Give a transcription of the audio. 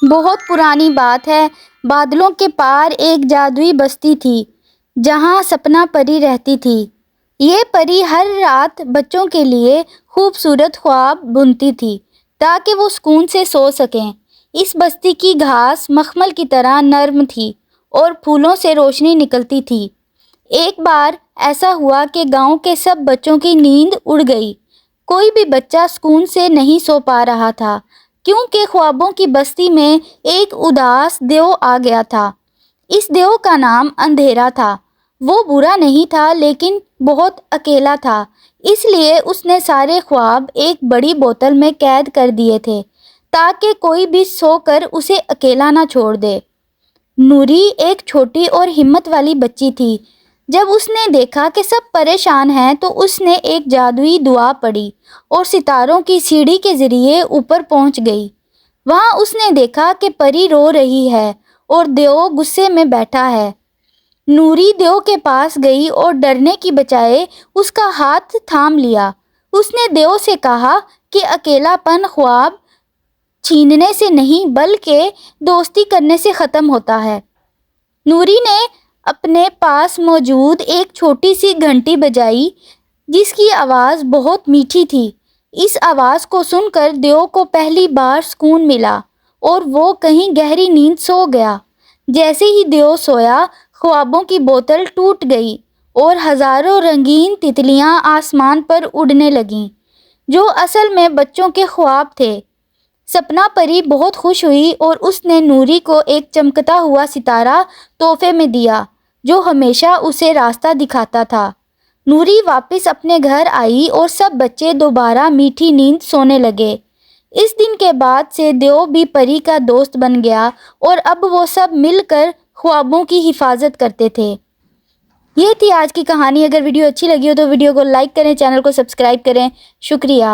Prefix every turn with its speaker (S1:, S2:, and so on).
S1: بہت پرانی بات ہے، بادلوں کے پار ایک جادوئی بستی تھی جہاں سپنا پری رہتی تھی۔ یہ پری ہر رات بچوں کے لیے خوبصورت خواب بنتی تھی تاکہ وہ سکون سے سو سکیں۔ اس بستی کی گھاس مخمل کی طرح نرم تھی اور پھولوں سے روشنی نکلتی تھی۔ ایک بار ایسا ہوا کہ گاؤں کے سب بچوں کی نیند اڑ گئی۔ کوئی بھی بچہ سکون سے نہیں سو پا رہا تھا کیونکہ خوابوں کی بستی میں ایک اداس دیو آ گیا تھا۔ اس دیو کا نام اندھیرا تھا۔ وہ برا نہیں تھا لیکن بہت اکیلا تھا، اس لیے اس نے سارے خواب ایک بڑی بوتل میں قید کر دیے تھے تاکہ کوئی بھی سو کر اسے اکیلا نہ چھوڑ دے۔ نوری ایک چھوٹی اور ہمت والی بچی تھی۔ جب اس نے دیکھا کہ سب پریشان ہیں تو اس نے ایک جادوئی دعا پڑھی اور ستاروں کی سیڑھی کے ذریعے اوپر پہنچ گئی۔ وہاں اس نے دیکھا کہ پری رو رہی ہے اور دیو غصے میں بیٹھا ہے۔ نوری دیو کے پاس گئی اور ڈرنے کی بجائے اس کا ہاتھ تھام لیا۔ اس نے دیو سے کہا کہ اکیلا پن خواب چھیننے سے نہیں بلکہ دوستی کرنے سے ختم ہوتا ہے۔ نوری نے اپنے پاس موجود ایک چھوٹی سی گھنٹی بجائی جس کی آواز بہت میٹھی تھی۔ اس آواز کو سن کر دیو کو پہلی بار سکون ملا اور وہ کہیں گہری نیند سو گیا۔ جیسے ہی دیو سویا، خوابوں کی بوتل ٹوٹ گئی اور ہزاروں رنگین تتلیاں آسمان پر اڑنے لگیں جو اصل میں بچوں کے خواب تھے۔ سپنا پری بہت خوش ہوئی اور اس نے نوری کو ایک چمکتا ہوا ستارہ تحفے میں دیا جو ہمیشہ اسے راستہ دکھاتا تھا۔ نوری واپس اپنے گھر آئی اور سب بچے دوبارہ میٹھی نیند سونے لگے۔ اس دن کے بعد سے دیو بھی پری کا دوست بن گیا اور اب وہ سب مل کر خوابوں کی حفاظت کرتے تھے۔ یہ تھی آج کی کہانی۔ اگر ویڈیو اچھی لگی ہو تو ویڈیو کو لائک کریں، چینل کو سبسکرائب کریں۔ شکریہ۔